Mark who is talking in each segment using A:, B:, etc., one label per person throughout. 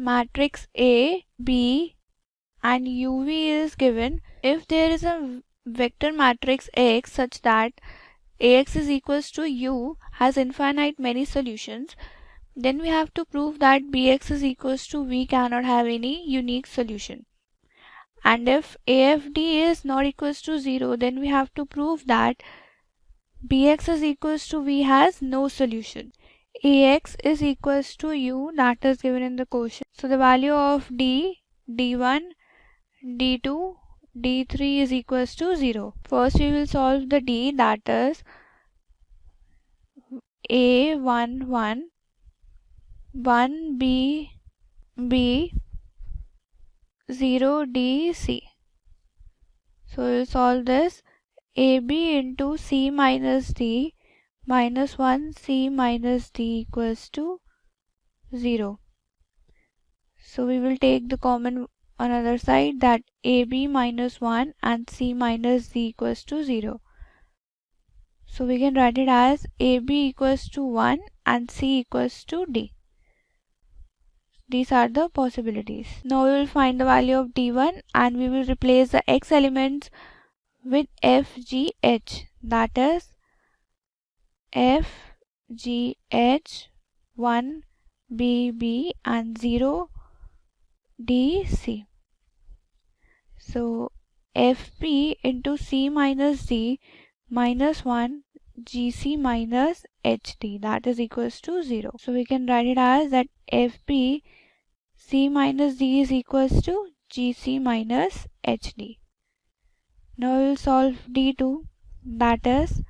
A: matrix A, B and UV is given, if there is a vector matrix X such that Ax is equals to U has infinite many solutions, then we have to prove that Bx is equals to V cannot have any unique solution. And if AFD is not equals to 0, then we have to prove that Bx is equals to V has no solution. Ax is equals to U, that is given in the question. So the value of D, D1, D2, D3 is equals to 0. First we will solve the D, that is A11 1B B 0 D C. So we will solve this. AB into C minus D minus 1 C minus D equals to 0. So we will take the common on other side, that AB minus 1 and C minus D equals to 0. So we can write it as AB equals to 1 and C equals to D. These are the possibilities. Now we will find the value of D1 and we will replace the X elements with F, G, H. That is F, G, H, 1, B, B and 0, D, C. So FP into C minus D minus 1 GC minus HD, that is equals to 0. So we can write it as that FP C minus D is equals to GC minus HD. Now we will solve D2, that is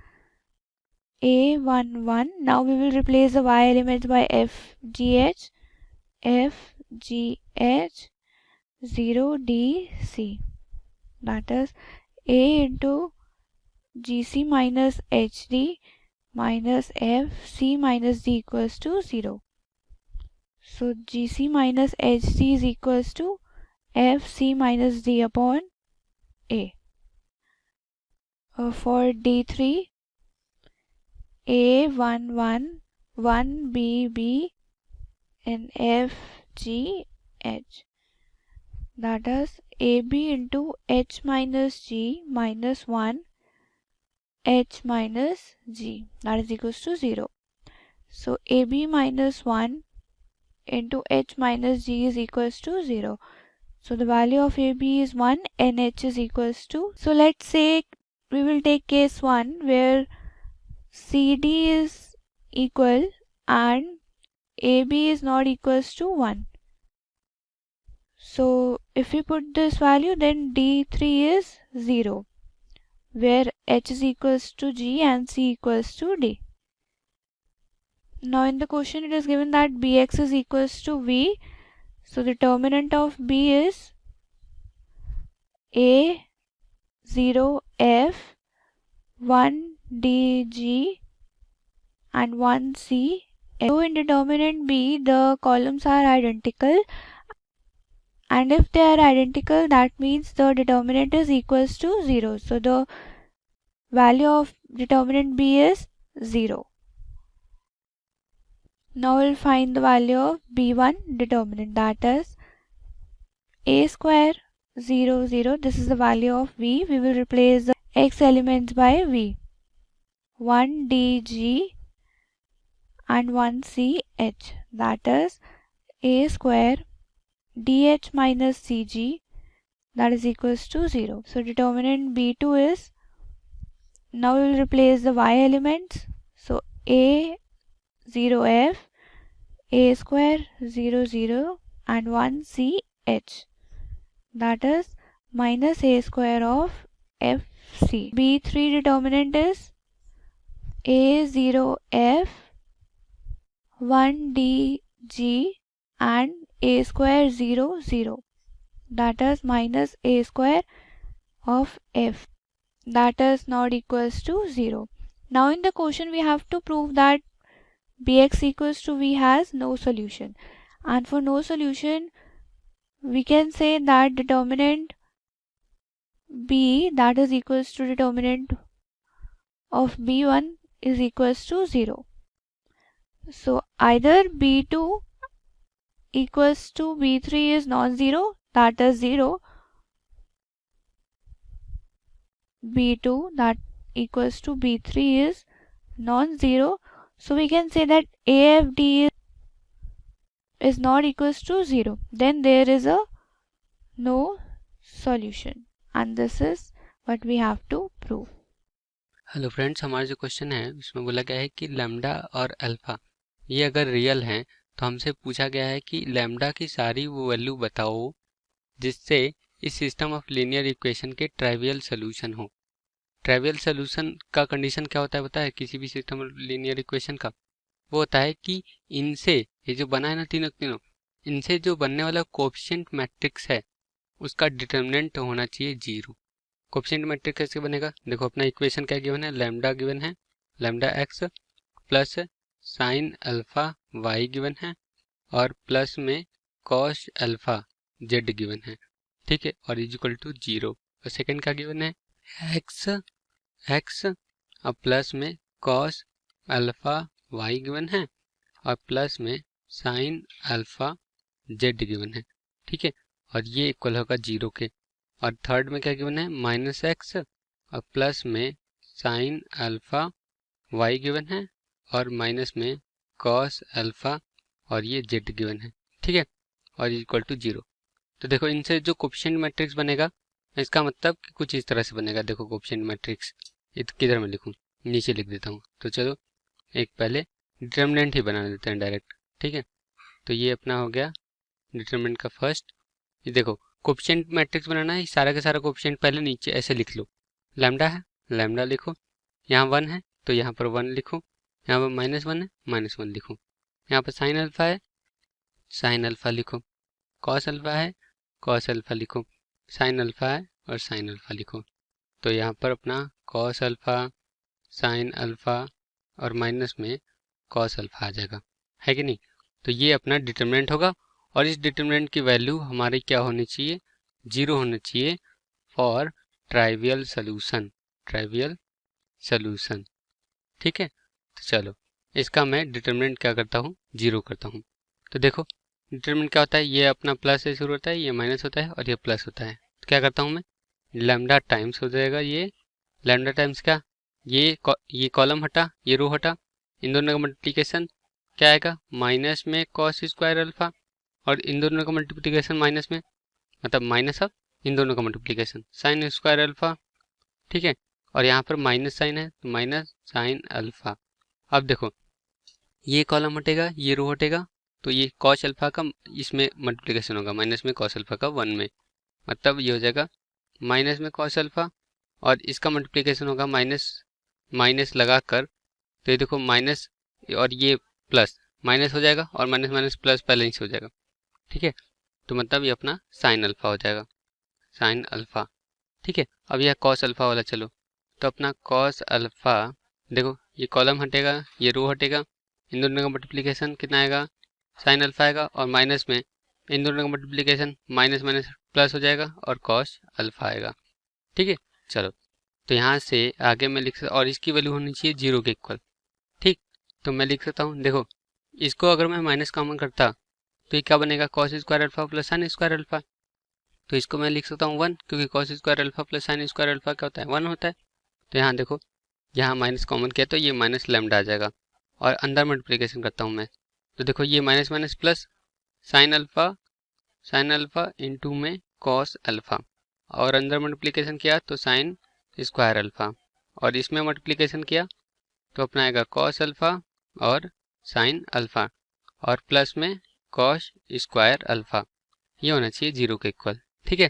A: A11. Now we will replace the Y elements by FGH, FGH, 0 DC. That is A into GC minus HD minus FC minus D equals to 0. So GC minus HC is equals to FC minus D upon A. For D3, A11 1BB and FGH. That is AB into H minus G minus 1 H minus G, that is equals to 0. So AB minus 1 into H minus G is equals to 0. So the value of AB is 1 and H is equals to. So let's say we will take case 1 where CD is equal and AB is not equals to 1. So if we put this value, then D3 is 0, where H is equals to G and C equals to D. Now in the question it is given that Bx is equals to V. So the determinant of B is A 0 F 1 DG and 1 C. So in determinant B the columns are identical, and if they are identical that means the determinant is equals to 0. So the value of determinant B is 0. Now we'll find the value of B1 determinant, that is A square 0 0. This is the value of V. We will replace the X elements by V. 1 DG and 1 CH, that is A square DH minus CG, that is equals to 0. So determinant B2 is, now we will replace the Y elements. So A 0F, A square 0 0 and 1 CH, that is minus A square of FC. B3 determinant is A 0F 1 DG and A square 0 0, that is minus A square of F, that is not equals to 0. Now in the question we have to prove that Bx equals to V has no solution, and for no solution we can say that determinant B, that is equals to determinant of B1 is equals to 0. So either B2 equals to B3 is non-zero, that is 0. B2 that equals to B3 is non-zero. So we can say that AFD is not equals to 0. Then there is a no solution. And this is what we have to prove.
B: Hello friends, हमारा जो question है उसमें बोला गया है कि lambda और alpha ये अगर रियल हैं तो हमसे पूछा गया है कि लैम्डा की सारी वो वैल्यू बताओ जिससे इस सिस्टम ऑफ लीनियर इक्वेशन के ट्राइवियल सोल्यूशन हो। ट्राइवियल सोल्यूशन का कंडीशन क्या होता है पता है किसी भी सिस्टम ऑफ लीनियर इक्वेशन का? वो होता है कि इनसे ये जो बना है ना तीनों तीनों, इनसे जो बनने वाला कोएफिशिएंट मैट्रिक्स है उसका डिटर्मिनेंट होना चाहिए 0। कोएफिशिएंट मैट्रिक्स कैसे बनेगा? देखो अपना इक्वेशन क्या गिवन है, लैम्डा गिवन है, lambda x plus sine alpha y given है और प्लस में कॉस अल्फा जेड गिवन है, ठीक है, और इज इक्वल टू 0। और सेकंड क्या गिवन है, एक्स और प्लस में कॉस अल्फा वाई गिवन है और प्लस में साइन अल्फा जेड गिवन है, ठीक है, और ये इक्वल होगा 0 के। और थर्ड में क्या गिवन है, माइनस एक्स और प्लस में साइन अल्फा वाई गिवन है और माइनस में कॉस अल्फा और ये जेड गिवन है, ठीक है, और इक्वल टू 0। तो देखो इनसे जो कोएफिशिएंट मैट्रिक्स बनेगा इसका मतलब कि कुछ इस तरह से बनेगा। देखो कोएफिशिएंट मैट्रिक्स किधर मैं लिखूं, नीचे लिख देता हूँ। तो चलो एक पहले डिटर्मिनेंट ही बना देते हैं डायरेक्ट, ठीक है। तो ये अपना हो गया डिटर्मिनेंट का फर्स्ट। ये देखो कोएफिशिएंट मैट्रिक्स बनाना है, सारा का सारा कोएफिशिएंट पहले नीचे ऐसे लिख लो। लैम्डा है, लैम्डा लिखो, यहाँ 1 है तो यहाँ पर 1 लिखो, यहाँ पर -1 है -1 लिखो, यहाँ पर साइन अल्फा है साइन अल्फा लिखो, कॉस अल्फा है कॉस अल्फा लिखो, साइन अल्फा है और साइन अल्फा लिखो। तो यहाँ पर अपना कॉस अल्फा साइन अल्फा और माइनस में कॉस अल्फा आ जाएगा, है कि नहीं। तो ये अपना डिटर्मिनेंट होगा और इस डिटर्मिनेंट की वैल्यू हमारी क्या होनी चाहिए, 0 होनी चाहिए for trivial solution, trivial solution, ठीक है। तो चलो इसका मैं डिटर्मिनेंट क्या करता हूँ, 0 करता हूँ। तो देखो डिटर्मिनेंट क्या होता है, ये अपना प्लस से शुरू होता है, ये माइनस होता है और ये प्लस होता है। तो क्या करता हूँ मैं, लैम्डा टाइम्स हो जाएगा, ये लैम्डा टाइम्स क्या, ये कॉलम हटा ये रो हटा, इन दोनों का मल्टीप्लिकेशन क्या आएगा, माइनस में कॉस स्क्वायर अल्फा और इन दोनों का मल्टीप्लिकेशन माइनस में, मतलब माइनस ऑफ इन दोनों का मल्टीप्लिकेशन साइन स्क्वायर अल्फा, ठीक है, और यहाँ पर माइनस साइन है तो माइनस साइन अल्फा। अब देखो ये कॉलम हटेगा ये रो हटेगा तो ये कॉस अल्फा का इसमें मल्टीप्लिकेशन होगा माइनस में कॉस अल्फा का 1 में, मतलब ये हो जाएगा माइनस में कॉस अल्फा और इसका मल्टीप्लिकेशन होगा माइनस माइनस लगा कर, तो ये देखो माइनस और ये प्लस माइनस हो जाएगा और माइनस माइनस प्लस पहले ही से हो जाएगा, ठीक है। तो मतलब ये अपना साइन अल्फा हो जाएगा, साइन अल्फा, ठीक है। अब यह कॉस अल्फा वाला चलो, तो अपना कॉस अल्फा, देखो ये कॉलम हटेगा ये रो हटेगा, इन दोनों का मल्टीप्लिकेशन कितना आएगा, साइन अल्फा आएगा और माइनस में इन दोनों का मल्टीप्लिकेशन माइनस माइनस प्लस हो जाएगा और कॉस अल्फा आएगा, ठीक है। चलो तो यहाँ से आगे मैं लिख सकता और इसकी वैल्यू होनी चाहिए 0 के इक्वल, ठीक। तो मैं लिख सकता हूँ, देखो इसको अगर मैं माइनस कॉमन करता तो ये क्या बनेगा, cos square alpha plus sine square alpha. तो इसको मैं लिख सकता हूँ 1, क्योंकि cos square alpha plus sine square alpha क्या होता है, 1 होता है। तो यहाँ देखो यहाँ माइनस कॉमन किया तो ये माइनस लैम्डा आ जाएगा और अंदर मल्टीप्लिकेशन करता हूँ मैं, तो देखो ये minus minus plus sine alpha into में कॉस अल्फा और अंदर मल्टीप्लिकेशन किया तो साइन स्क्वायर अल्फा और इसमें मल्टीप्लिकेशन किया तो अपना आएगा कॉस अल्फा और साइन अल्फा और प्लस में कॉस स्क्वायर अल्फा, ये होना चाहिए 0 के इक्वल, ठीक है।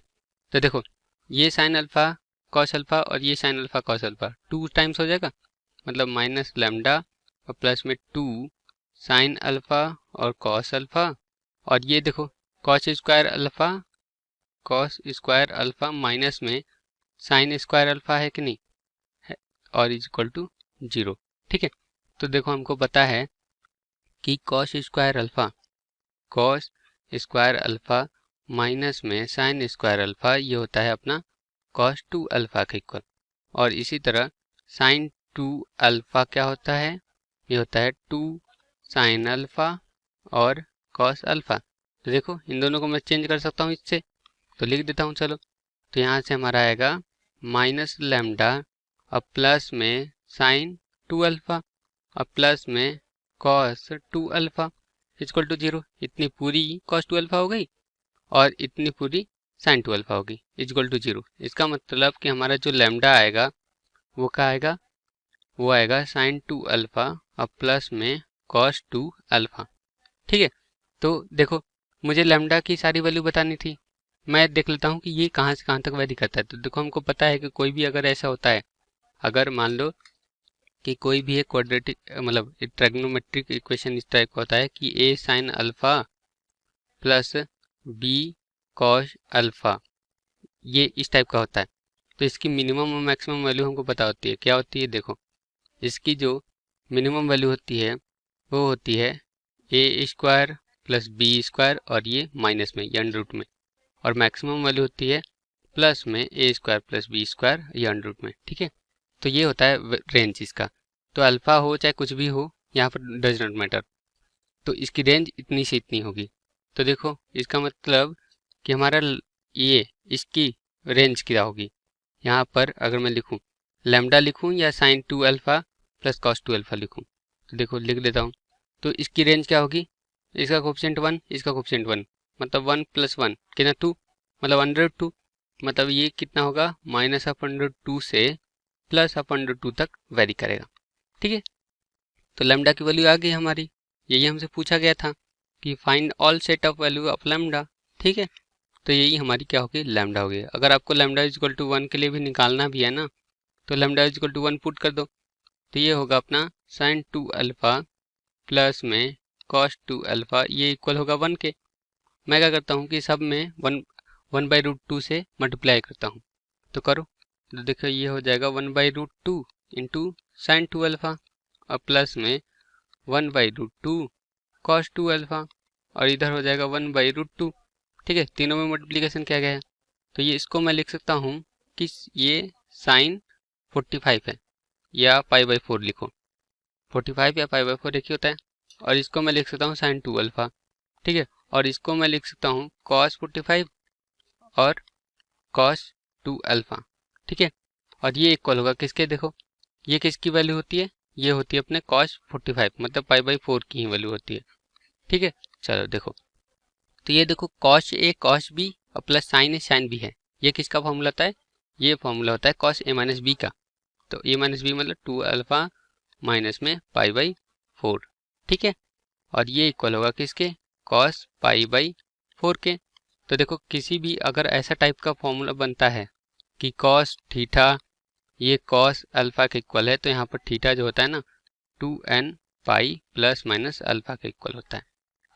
B: तो देखो ये साइन अल्फा कॉस अल्फा और ये sine alpha cos alpha 2 times हो जाएगा, मतलब माइनस लैम्डा और प्लस में 2 साइन अल्फा और कॉस अल्फा और ये देखो कॉस स्क्वायर अल्फा माइनस में साइन स्क्वायर अल्फा है कि नहीं है और इज इक्वल टू 0, ठीक है। तो देखो हमको पता है कि कॉस स्क्वायर अल्फा माइनस में साइन स्क्वायर अल्फा ये होता है अपना कॉस 2 अल्फा के इक्वल, और इसी तरह साइन 2 अल्फा क्या होता है, ये होता है 2 साइन अल्फा और कॉस अल्फा। तो देखो इन दोनों को मैं चेंज कर सकता हूँ इससे, तो लिख देता हूँ चलो। तो यहाँ से हमारा आएगा माइनस लैम्डा और प्लस में साइन 2 अल्फा और प्लस में कॉस 2 अल्फा इक्वल टू 0। इतनी पूरी कॉस 2 अल्फा हो गई और इतनी पूरी साइन 2 अल्फा होगी इक्वल टू 0। इसका मतलब कि हमारा जो लैम्डा आएगा वो क्या आएगा, वो आएगा साइन 2 अल्फा और प्लस में कॉस 2 अल्फा। ठीक है, तो देखो मुझे लैम्डा की सारी वैल्यू बतानी थी, मैं देख लेता हूँ कि ये कहाँ से कहाँ तक वैरी करता है। तो देखो हमको पता है कि कोई भी अगर ऐसा होता है, अगर मान लो कि कोई भी एक क्वाड्रेटिक मतलब ट्रिग्नोमेट्रिक इक्वेशन इस टाइप का होता है कि A sine alpha plus B cos alpha, ये इस टाइप का होता है। तो इसकी मिनिमम और मैक्सिमम वैल्यू हमको पता होती है, क्या होती है देखो, इसकी जो मिनिमम वैल्यू होती है वो होती है ए स्क्वायर प्लस बी स्क्वायर और ये माइनस में ये अंडर रूट में, और मैक्सिमम वैल्यू होती है प्लस में ए स्क्वायर प्लस बी स्क्वायर ये अंडर रूट में। ठीक है, तो ये होता है रेंज इसका। तो अल्फा हो चाहे कुछ भी हो, यहाँ पर डज नॉट मैटर, तो इसकी रेंज इतनी से इतनी होगी। तो देखो इसका मतलब कि हमारा ये इसकी रेंज क्या होगी, यहाँ पर अगर मैं लिखूँ लैम्डा लिखूँ या sine 2 alpha plus cos 2 alpha लिखूँ, तो देखो लिख देता हूँ। तो इसकी रेंज क्या होगी, इसका कोफिशिएंट 1, इसका कोफिशिएंट 1, मतलब 1 प्लस 1 कितना 2, मतलब अंडर 2, मतलब ये कितना होगा माइनस ऑफ अंडर 2 से प्लस ऑफ अंडर 2 तक वेरी करेगा। ठीक है, तो लैम्डा की वैल्यू आ गई हमारी, यही हमसे पूछा गया था कि find all set of value of lambda. ठीक है, तो यही हमारी क्या होगी, लैम्डा हो गई। अगर आपको लैम्डा इक्वल टू 1 के लिए भी निकालना भी है ना, तो लैम्डा इक्वल टू 1 पुट कर दो, तो ये होगा अपना साइन 2 अल्फा प्लस में कॉस 2 अल्फा, ये इक्वल होगा 1 के। मैं क्या करता हूँ कि सब में 1/√2 से मल्टीप्लाई करता हूँ, तो करो। तो देखो ये हो जाएगा 1/√2 इंटू साइन 2 अल्फा और प्लस में 1/√2 कॉस 2 अल्फा और इधर हो जाएगा 1/√2। ठीक है, तीनों में मल्टीप्लिकेशन किया गया है, तो ये इसको मैं लिख सकता हूँ कि ये साइन 45 है, या π/4 लिखो, 45 या π/4 एक ही होता है। और इसको मैं लिख सकता हूँ साइन 2 अल्फा। ठीक है, और इसको मैं लिख सकता हूँ कॉस 45 और कॉस 2 अल्फा। ठीक है, और ये इक्वल होगा किसके, देखो ये किसकी वैल्यू होती है, ये होती है अपने कॉस 45, मतलब π/4 की ही वैल्यू होती है। ठीक है, चलो देखो, तो ये देखो कॉस ए कॉस बी और प्लस साइन ए साइन बी है, ये किसका फॉर्मूला होता है, ये फॉर्मूला होता है कॉस ए माइनस बी का। तो ए माइनस बी मतलब 2 अल्फा माइनस में π/4। ठीक है, और ये इक्वल होगा किसके, कॉस π/4 के। तो देखो किसी भी अगर ऐसा टाइप का फॉर्मूला बनता है कि कॉस थीटा ये कॉस अल्फा के इक्वल है, तो यहाँ पर थीटा जो होता है ना 2n pi plus minus alpha के इक्वल होता है।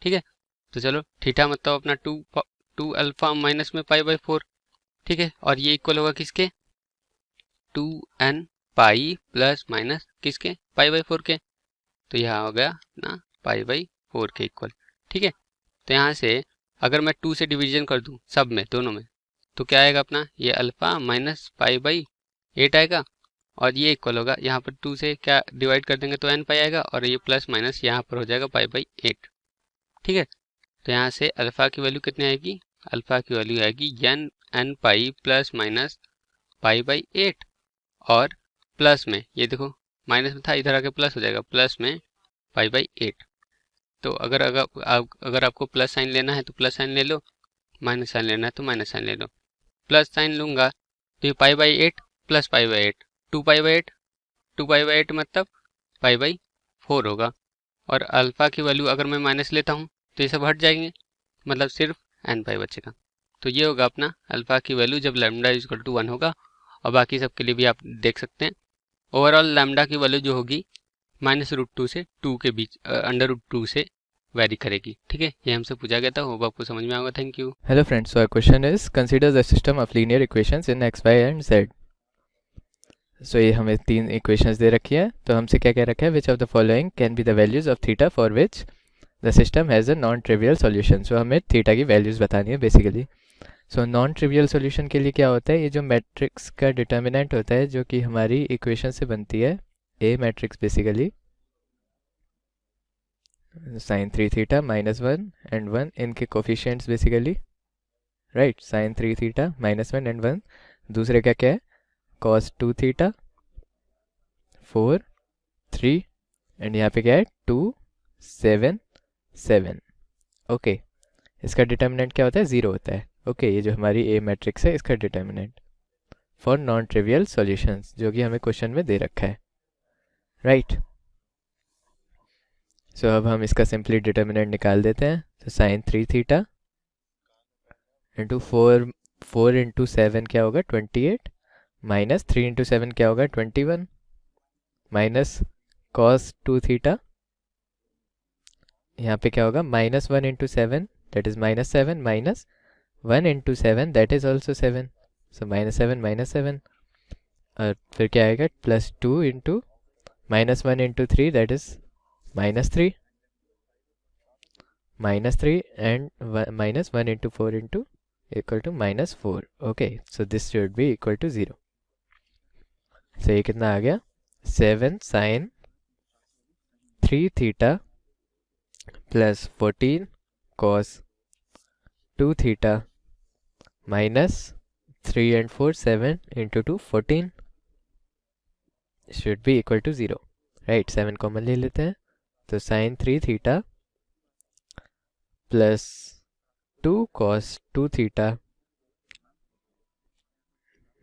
B: ठीक है, तो चलो थीटा मतलब अपना 2 अल्फा माइनस में π/4। ठीक है, और ये इक्वल होगा किसके, 2n पाई प्लस माइनस किसके, π/4 के। तो यहाँ हो गया ना π/4 के इक्वल। ठीक है, तो यहाँ से अगर मैं 2 से डिवीजन कर दूँ सब में दोनों में, तो क्या आएगा अपना, ये अल्फा माइनस π/8 आएगा, और ये इक्वल होगा यहाँ पर 2 से क्या डिवाइड कर देंगे तो n पाई आएगा, और ये प्लस माइनस यहाँ पर हो जाएगा π/8। ठीक है, तो यहाँ से अल्फा की वैल्यू कितनी आएगी, अल्फा की वैल्यू आएगी n पाई प्लस माइनस π/8, और प्लस में ये देखो माइनस में था इधर आके प्लस हो जाएगा, प्लस में π/8। तो अगर आपको प्लस साइन लेना है तो प्लस साइन ले लो, माइनस साइन लेना है तो माइनस साइन ले लो। प्लस साइन लूंगा तो ये π/8 प्लस π/8 2π/8 मतलब π/4 होगा, और अल्फा की वैल्यू अगर मैं माइनस लेता हूँ तो ये सब हट जाएंगे, मतलब सिर्फ n पाई बचेगा। तो ये होगा अपना अल्फा की वैल्यू जब लैम्डा इक्वल टू 1 होगा, और बाकी सब के लिए भी आप देख सकते हैं। ओवरऑल लैम्डा की वैल्यू जो होगी -√2 से 2 के बीच √2 से वेरी करेगी। ठीक है, ये हमसे पूछा गया था, होप आपको समझ में आएगा। Thank you.
C: Hello friends, so our question is consider the system of linear equations in x, y and z. So ये हमें 3 equations दे रखी है, तो हमसे क्या कह रखा है, which of the following can be the values of theta for which the system has a non-trivial solution. So हमें theta की values बतानी है basically. So non-trivial solution के लिए क्या होता है, ये जो मैट्रिक्स का डिटर्मिनेंट होता है जो कि हमारी इक्वेशन से बनती है, A matrix basically, sine 3 theta -1 and 1 इनके coefficients basically, right, sine 3 theta -1 and 1। दूसरे का क्या है, cos 2 थीटा 4 3 एंड यहाँ पे क्या है 2 7 7। ओके, इसका डिटर्मिनेंट क्या होता है, 0 होता है। ओके, ये जो हमारी ए मैट्रिक्स है इसका determinant for non trivial solutions, जो कि हमें क्वेश्चन में दे रखा है, राइट। सो अब हम इसका सिंपली डिटर्मिनेंट निकाल देते हैं। तो साइन 3 थीटा इंटू 4 इंटू 7 क्या होगा 28, माइनस 3 इंटू 7 क्या होगा 21, माइनस कॉस 2 थीटा, यहाँ पे क्या होगा -1 into 7 that is -7, minus 1 into 7 that is also 7, so -7 और फिर क्या आएगा +2 into -1 into 3 that is -3 and -1 into 4 into equal to -4। Okay, so this should be equal to 0। सो ये कितना आ गया 7 sine 3 theta plus 14 cos 2 theta minus 3 and 4 7 into 2 14 should be equal to 0, right. 7 common ले लेते हैं, तो sine 3 theta plus 2 cos 2 theta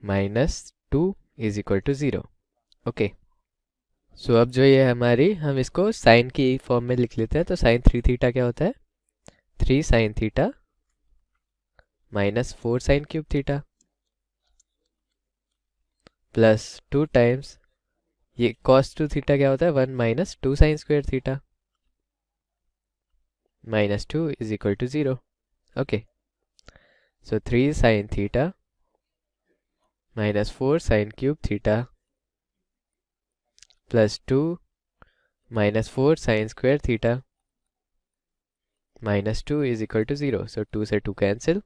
C: minus 2 is equal to 0। Okay, so अब जो ये हमारी, हम इसको साइन की फॉर्म में लिख लेते हैं। तो साइन 3 थीटा क्या होता है 3 sine theta minus 4 sine cube theta plus 2 times ये cos 2 थीटा क्या होता है 1 minus 2 sine square theta minus 2 is equal to 0। Okay, so 3 sine theta minus 4 sine cube theta plus 2 minus 4 sine square theta minus 2 is equal to 0। So 2 से 2 cancel.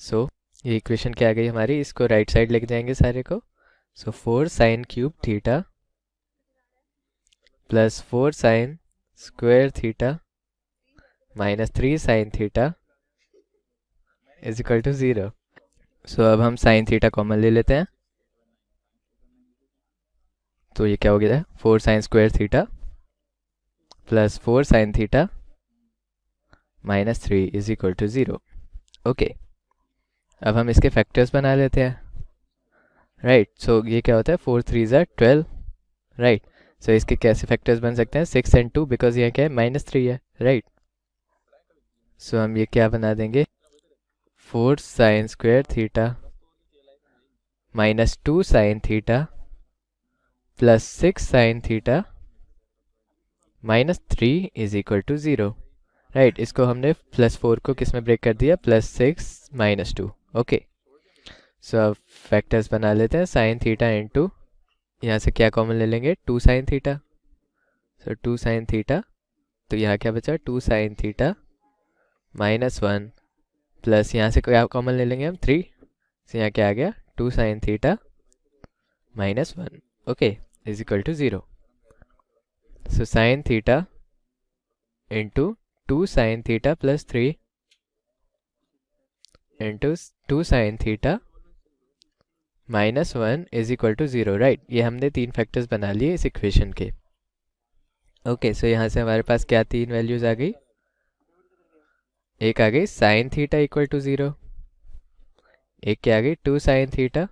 C: सो ये equation क्या आ गई हमारी, इसको राइट साइड लेके जाएंगे सारे को। So 4 sine cube theta plus 4 sine square theta minus 3 sine theta is equal to 0। So अब हम साइन थीटा कॉमन ले लेते हैं, तो ये क्या हो गया 4 sine square theta plus 4 sine theta minus 3 is equal to 0। Okay, अब हम इसके फैक्टर्स बना लेते हैं, राइट। सो ये क्या होता है 4 3 ज़ा 12, राइट। सो इसके कैसे फैक्टर्स बन सकते हैं 6 and 2, बिकॉज ये क्या है -3 है, राइट। सो हम ये क्या बना देंगे 4 sine square theta minus 2 sine theta plus 6 sine theta minus 3 is equal to 0, right. इसको हमने +4 को किस में ब्रेक कर दिया +6 -2। ओके, सो अब फैक्टर्स बना लेते हैं साइन थीटा इंटू, यहाँ से क्या कॉमन ले लेंगे 2 साइन थीटा, सो 2 साइन थीटा, तो यहाँ क्या बचा 2 साइन थीटा -1 प्लस यहाँ से क्या कॉमन ले लेंगे हम 3, तो यहाँ क्या आ गया 2 sine theta -1, okay, is equal to 0। So sine theta into 2 sine theta plus 3 into 2 sine theta -1 is equal to 0, right. ये हमने 3 फैक्टर्स बना लिए इस इक्वेशन के। ओके, सो यहाँ से हमारे पास क्या 3 वैल्यूज आ गई, एक आ गई साइन थीटा इक्वल टू 0, एक क्या आ गई 2 sine theta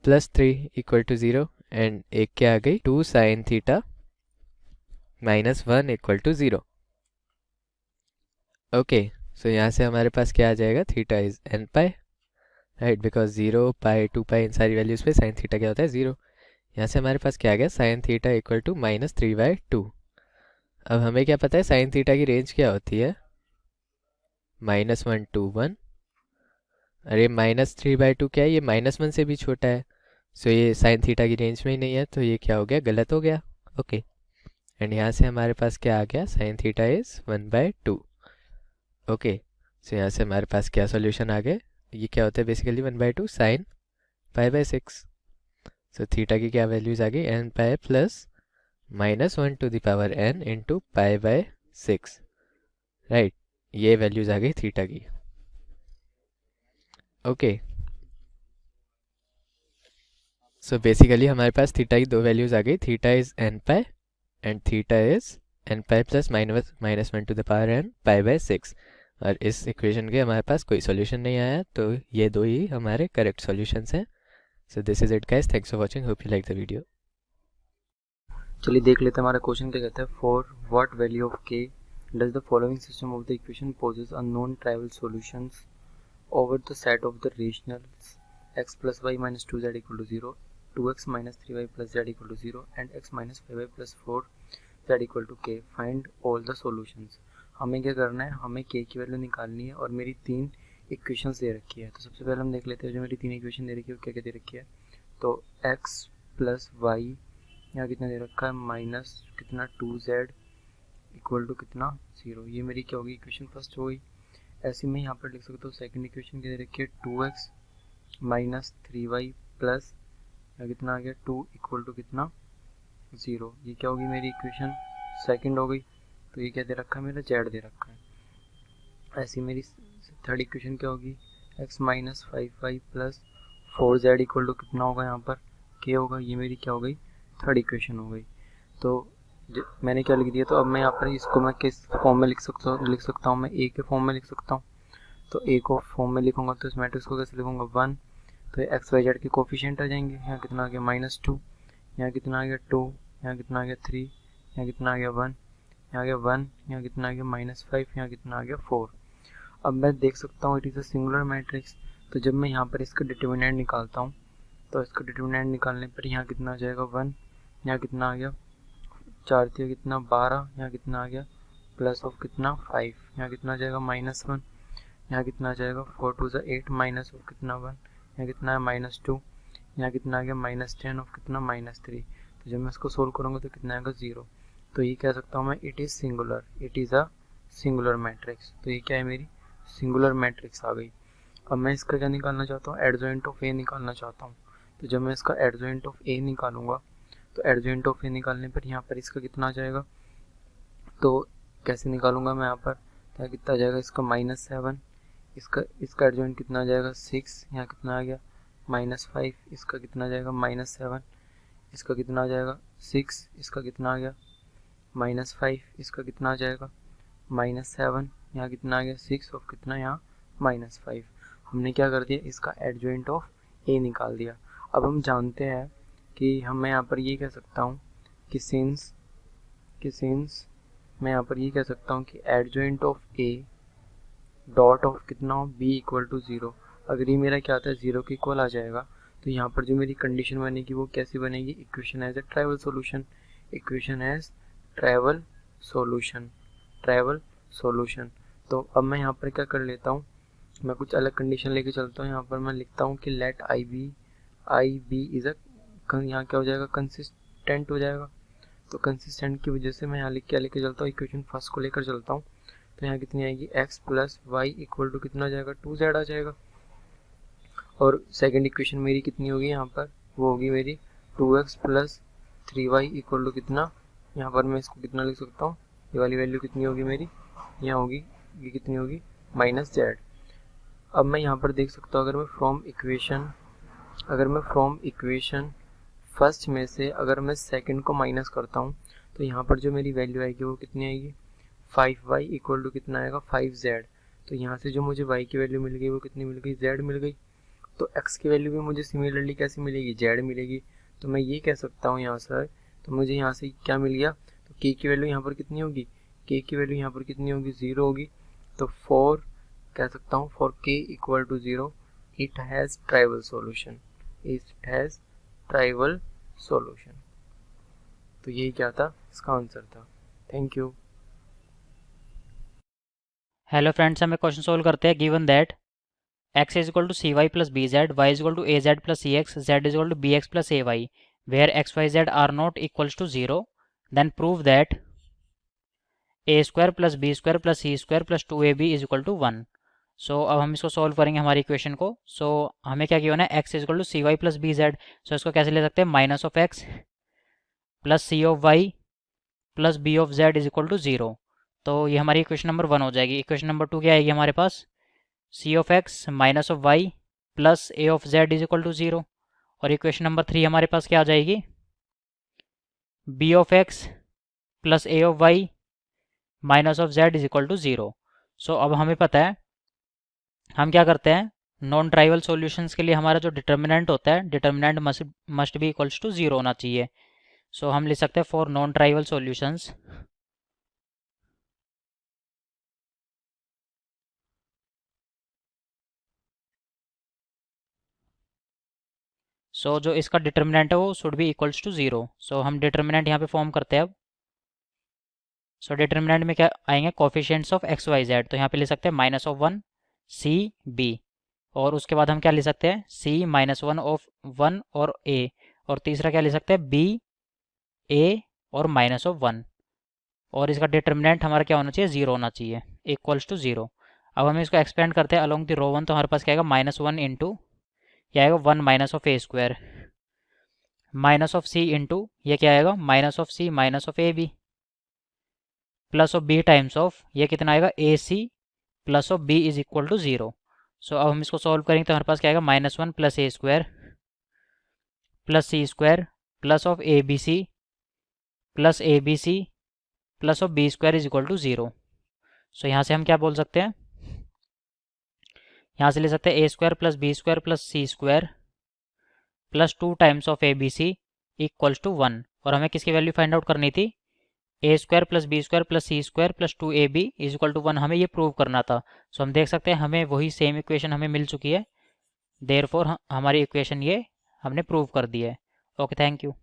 C: plus 3 equal to 0, and एक क्या आ गई 2 sine theta -1 equal to 0। Okay, so यहाँ से हमारे पास क्या आ जाएगा theta is n pi, right, because 0 pi 2 pi इन सारी वैल्यूज पे साइन थीटा क्या होता है 0। यहाँ से हमारे पास क्या आ गया साइन थीटा इक्वल टू -3/2। अब हमें क्या पता है साइन थीटा की रेंज क्या होती है -1 to 1, अरे -3/2 क्या है, ये -1 से भी छोटा है, सो ये साइन थीटा की रेंज में ही नहीं है, तो ये क्या हो गया गलत हो गया। ओके, एंड यहाँ से हमारे पास क्या आ गया sign theta is 1/2। Okay, so यहाँ से हमारे पास क्या सॉल्यूशन आ गए, ये क्या होता है बेसिकली 1/2 साइन पाई/6। सो थीटा की क्या वैल्यूज आ गई n pi plus -1 to the power n into pi by 6, right. ये वैल्यूज आ गई थीटा की। ओके, सो बेसिकली हमारे पास थीटा की दो वैल्यूज आ गई, theta is n pi and theta is n pi plus -1 to the power n pi by 6। और इस इक्वेशन के हमारे पास कोई सॉल्यूशन नहीं आया, तो ये दो ही हमारे करेक्ट सॉल्यूशंस हैं। So this is it guys, thanks for watching, hope you like the video.
D: चलिए देख लेते हैं हमारा क्वेश्चन क्या कहता है। For what value of k does the following system of the equation possess a non trivial solutions over the set of the rationals x plus y minus 2z equal to 0, 2x minus 3y plus z equal to 0 and x minus 5y plus 4z equal to k. Find all the solutions. हमें क्या करना है, हमें k की value निकालनी है और मेरी तीन इक्वेशंस दे रखी है। तो सबसे पहले हम देख लेते हैं जो मेरी तीन इक्वेशन दे रखी है वो क्या क्या दे रखी है। तो x प्लस वाई यहाँ कितना दे रखा है, माइनस कितना 2z इक्वल टू कितना 0। ये मेरी क्या होगी, इक्वेशन फर्स्ट हो गई। ऐसे में यहाँ पर लिख सकते हो सेकंड इक्वेशन के रखी है 2x माइनस 3y प्लस कितना आ गया 2 इक्वल टू कितना 0। ये क्या होगी मेरी इक्वेशन सेकंड हो गई। तो ये क्या दे रखा है, मेरा z दे रखा है। ऐसी मेरी थर्ड इक्वेशन क्या होगी, x minus 5y plus 4z equal to कितना होगा, यहाँ पर k होगा। ये मेरी क्या हो गई, थर्ड इक्वेशन हो गई। तो मैंने क्या लिख दिया, तो अब मैं यहाँ पर इसको मैं किस फॉर्म में लिख सकता हूँ मैं ए के फॉर्म में लिख सकता हूँ। तो ए को फॉर्म में लिखूंगा तो इस मैट्रिक्स को कैसे लिखूंगा 1। तो एक्स वाई जेड के कोफिशिएंट आ जाएंगे। यहाँ कितना आ गया -2, यहाँ कितना आ गया 2, यहाँ कितना आ गया 3, यहाँ कितना आ गया 1, यहाँ आ गया 1, यहाँ कितना आ गया -5, यहाँ कितना आ गया 4। अब मैं देख सकता हूँ it is a singular matrix. तो जब मैं यहाँ पर इसका डिटर्मिनेंट निकालता हूँ तो इसका डिटर्मिनेंट निकालने पर यहाँ कितना आ जाएगा 1, यहाँ कितना आ गया 4 थी कितना 12, यहाँ कितना आ गया प्लस ऑफ कितना 5, यहाँ कितना आ जाएगा -1, यहाँ कितना आ जाएगा 4 2 8 माइनस ऑफ कितना 1, यहाँ कितना है -2, यहाँ कितना आ गया -10 ऑफ कितना -3। तो जब मैं इसको सोल्व करूँगा तो कितना आएगा 0। तो ये कह सकता हूँ मैं it is singular, it is a singular matrix. तो ये क्या है, मेरी सिंगुलर मैट्रिक्स आ गई। अब मैं इसका क्या निकालना चाहता हूँ, एडजॉइंट ऑफ ए निकालना चाहता हूँ। तो जब मैं इसका एडजॉइंट ऑफ ए निकालूंगा तो एडजॉइंट ऑफ ए निकालने पर यहाँ पर इसका कितना आ जाएगा, तो कैसे निकालूंगा मैं यहाँ पर, तो कितना आ जाएगा इसका -7, इसका एडजॉइंट कितना आ जाएगा 6, यहाँ कितना आ गया -5, इसका कितना आ जाएगा -7, इसका कितना आ जाएगा 6, इसका कितना आ गया -5, इसका कितना आ जाएगा -7, यहाँ कितना आ गया 6 और कितना यहाँ -5। हमने क्या कर दिया, इसका एडजॉइंट ऑफ ए निकाल दिया। अब हम जानते हैं कि मैं यहाँ पर ये कह सकता हूँ कि सिंस मैं यहाँ पर ये कह सकता हूँ कि adjoint of A dot of कितना हो बी इक्वल टू 0। अगर ये मेरा क्या आता है 0 के इक्वल आ जाएगा तो यहाँ पर जो मेरी कंडीशन बनेगी वो कैसी बनेगी, equation as a trivial solution, equation as trivial solution. तो अब मैं यहाँ पर क्या कर लेता हूँ, मैं कुछ अलग कंडीशन लेके चलता हूँ। यहाँ पर मैं लिखता हूँ कि let I be is a, यहाँ क्या हो जाएगा, कंसिस्टेंट हो जाएगा। तो कंसिस्टेंट की वजह से मैं यहाँ क्या लेके चलता हूँ, इक्वेशन फर्स्ट को लेकर चलता हूँ। तो यहाँ कितनी आएगी, x plus y equal to कितना आ जाएगा 2z आ जाएगा। और सेकंड इक्वेशन मेरी कितनी होगी यहाँ पर, वो होगी मेरी 2x plus 3y equal to कितना, यहाँ पर मैं इसको कितना लिख सकता हूँ, ये वाली वैल्यू कितनी होगी मेरी, यहाँ होगी, ये कितनी होगी -z। अब मैं यहाँ पर देख सकता हूँ, अगर मैं फ्रॉम इक्वेशन फर्स्ट में से अगर मैं सेकंड को माइनस करता हूँ तो यहाँ पर जो मेरी वैल्यू आएगी वो कितनी आएगी, 5y इक्वल टू कितना आएगा 5z। तो यहाँ से जो मुझे y की वैल्यू मिल गई वो कितनी मिल गई, z मिल गई। तो x की वैल्यू भी मुझे सिमिलरली कैसी मिलेगी, z मिलेगी। तो मैं ये कह सकता हूँ यहाँ से, तो मुझे यहाँ से क्या मिल गया, तो k की वैल्यू यहाँ पर कितनी होगी, k की वैल्यू यहाँ पर कितनी होगी 0 होगी। तो फॉर कह सकता हूँ for k equal to 0 it has trivial solution. तो यही क्या था, इसका आंसर था। Thank you.
E: हेलो फ्रेंड्स, हमें क्वेश्चन सोल्व करते हैं। Given that x is equal to C Y plus B z, y is equal to a z plus c x, z is equal to b x plus a y, where x y z are not equals to 0, then prove that A square plus B square plus C square plus 2ab is equal to 1। सो अब हम इसको solve करेंगे हमारी equation को। सो हमें क्या given है, x is equal to C Y plus B Z. So इसको कैसे ले सकते हैं, minus of x plus C of Y plus B of Z is equal to 0। तो ये हमारी इक्वेशन नंबर 1 हो जाएगी। इक्वेशन नंबर 2 क्या आएगी हमारे पास, C of X minus of Y plus A of Z is equal to 0। और इक्वेशन नंबर 3 हमारे पास क्या आ जाएगी, b of x plus A of y minus of Z is equal to 0। So अब हमें पता है हम क्या करते हैं, नॉन ट्राइवल सॉल्यूशंस के लिए हमारा जो डिटर्मिनेंट होता है, determinant must be equals to 0 होना चाहिए। सो हम लिख सकते हैं for non trivial solutions so जो इसका डिटर्मिनेंट है वो should be equals to 0। So हम डिटर्मिनेंट यहाँ पे फॉर्म करते हैं अब। सो डिटर्मिनेंट में क्या आएंगे, coefficients of x y z. तो यहाँ पे ले सकते हैं माइनस ऑफ 1 सी बी, और उसके बाद हम क्या ले सकते हैं, सी माइनस 1 ऑफ 1 और ए, और तीसरा क्या ले सकते हैं, बी ए और माइनस ऑफ 1। और इसका डिटर्मिनेंट हमारा क्या होना चाहिए, 0 होना चाहिए, इक्वल्स टू 0। अब हम इसको एक्सपेंड करते हैं अलोंग द रो 1। तो हमारे पास क्या आएगा, माइनस 1 इंटू क्या आएगा 1 minus of A square minus of C into ये क्या आएगा, minus of C minus of A B plus of B times of ये कितना आएगा, A C plus of B is equal to 0। So अब हम इसको सॉल्व करेंगे तो हमारे पास क्या आएगा, minus 1 plus a square plus C square plus of A B c plus a B c plus of b square is equal to 0। So यहाँ से हम क्या बोल सकते हैं, यहाँ से ले सकते हैं A square plus B square plus C square plus 2 times of A B C equals to 1। और हमें किसकी वैल्यू फाइंड आउट करनी थी, A square plus B square plus C square plus 2ab is equal to 1, हमें ये prove करना था। सो हम देख सकते हैं हमें वही सेम इक्वेशन हमें मिल चुकी है, देयरफॉर हमारी इक्वेशन ये हमने प्रूव कर दी है। Okay, thank you.